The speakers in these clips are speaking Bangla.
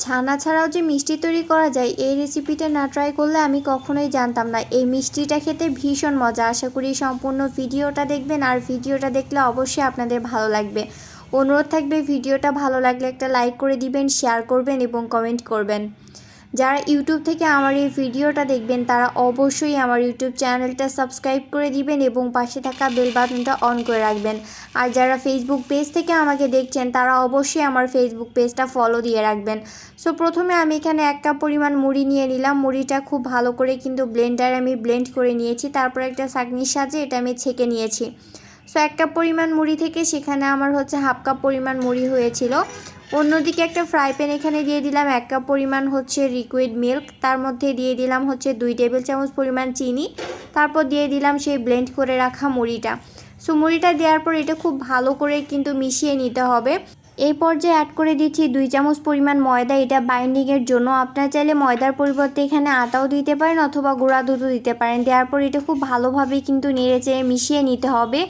ছানা ছাড়াও যে মিষ্টি তৈরি করা যায় এই রেসিপিটা না ট্রাই করলে আমি কখনোই জানতাম না। এই মিষ্টিটা খেতে ভীষণ মজা। আশা করি সম্পূর্ণ ভিডিওটা দেখবেন, আর ভিডিওটা দেখলে অবশ্যই আপনাদের ভালো লাগবে। অনুরোধ থাকবে ভিডিওটা ভালো লাগলে একটা লাইক করে দিবেন, শেয়ার করবেন এবং কমেন্ট করবেন। যারা ইউটিউব থেকে আমার এই ভিডিওটা দেখবেন তারা অবশ্যই আমার ইউটিউব চ্যানেলটা সাবস্ক্রাইব করে দিবেন এবং পাশে থাকা বেল বাটনটা অন করে রাখবেন। আর যারা ফেসবুক পেজ থেকে আমাকে দেখছেন তারা অবশ্যই আমার ফেসবুক পেজটা ফলো দিয়ে রাখবেন। সো প্রথমে আমি এখানে 1 কাপ পরিমাণ মুড়ি নিয়ে নিলাম। মুড়িটা খুব ভালো করে কিন্তু ব্লেন্ডারে আমি ব্লেন্ড করে নিয়েছি। তারপর একটা ছাঁকনির সাহায্যে এটা আমি ছেঁকে নিয়েছি। সো 1 কাপ পরিমাণ মুড়ি থেকে সেখানে আমার হচ্ছে 1/2 কাপ পরিমাণ মুড়ি হয়েছিল। অন্যদিকে একটা ফ্রাই প্যান এখানে দিয়ে দিলাম 1 কাপ পরিমাণ হচ্ছে লিকুইড মিল্ক। তার মধ্যে দিয়ে দিলাম হচ্ছে 2 টেবিল চামচ পরিমাণ চিনি। তারপর দিয়ে দিলাম সেই ব্লেন্ড করে রাখা মুড়িটা। সো মুড়িটা দেওয়ার পর এটা খুব ভালো করে কিন্তু মিশিয়ে নিতে হবে। এই পর্যায়ে অ্যাড করে দিচ্ছি 2 চামচ পরিমাণ ময়দা, এটা বাইন্ডিংয়ের জন্য। আপনারা চাইলে ময়দার পরিবর্তে এখানে আটাও দিতে পারেন অথবা গুঁড়া দুধও দিতে পারেন। দেওয়ার পর এটা খুব ভালোভাবে কিন্তু নেড়েচেড়ে মিশিয়ে নিতে হবে।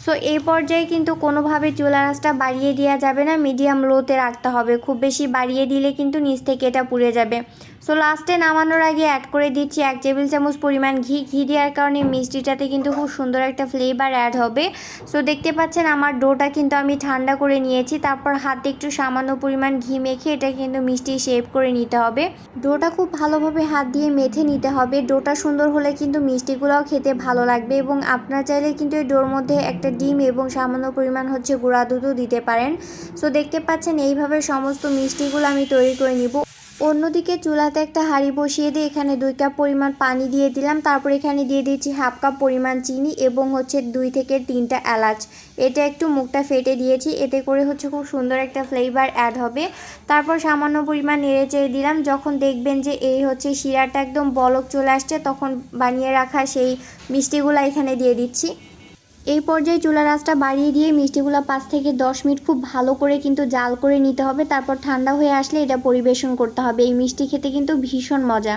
সো এই পর্যায়ে কিন্তু কোনোভাবে চুলার আঁচটা বাড়িয়ে দেওয়া যাবে না, মিডিয়াম লোতে রাখতে হবে। খুব বেশি বাড়িয়ে দিলে কিন্তু নিচ থেকে এটা পুড়ে যাবে। সো লাস্টে নামানোর আগে অ্যাড করে দিচ্ছি 1 টেবিল চামচ পরিমাণ ঘি। ঘি দেওয়ার কারণে মিষ্টিটাতে কিন্তু খুব সুন্দর একটা ফ্লেভার অ্যাড হবে। সো দেখতে পাচ্ছেন আমার ডোটা কিন্তু আমি ঠান্ডা করে নিয়েছি। তারপর হাতে একটু সামান্য পরিমাণ ঘি মেখে এটা কিন্তু মিষ্টি শেপ করে নিতে হবে। ডোটা খুব ভালোভাবে হাত দিয়ে মেখে নিতে হবে। ডোটা সুন্দর হলে কিন্তু মিষ্টিগুলোও খেতে ভালো লাগবে। এবং আপনারা চাইলে কিন্তু এই ডোর মধ্যে একটা ডিম এবং সামান্য পরিমাণ হচ্ছে গুঁড়া দুধও দিতে পারেন। সো দেখতে পাচ্ছেন এইভাবে সমস্ত মিষ্টিগুলো আমি তৈরি করে নিব। অন্যদিকে চুলাতে একটা হাঁড়ি বসিয়ে দিয়ে এখানে 2 কাপ পরিমাণ পানি দিয়ে দিলাম। তারপর এখানে দিয়ে দিচ্ছি 1/2 কাপ পরিমাণ চিনি এবং হচ্ছে 2 থেকে 3টা এলাচ। এটা একটু মুখটা ফেটে দিয়েছি, এতে করে হচ্ছে খুব সুন্দর একটা ফ্লেভার অ্যাড হবে। তারপর সামান্য পরিমাণ নেড়েচেড়ে দিলাম। যখন দেখবেন যে এই হচ্ছে শিরাটা একদম বলক চলে আসছে, তখন বানিয়ে রাখা সেই মিষ্টিগুলো এখানে দিয়ে দিচ্ছি। এই পর্যায়ে চুলার আঁচটা বাড়িয়ে দিয়ে মিষ্টিগুলো 5 থেকে 10 মিনিট খুব ভালো করে কিন্তু জাল করে নিতে হবে। তারপর ঠান্ডা হয়ে আসলে এটা পরিবেশন করতে হবে। এই মিষ্টি খেতে কিন্তু ভীষণ মজা।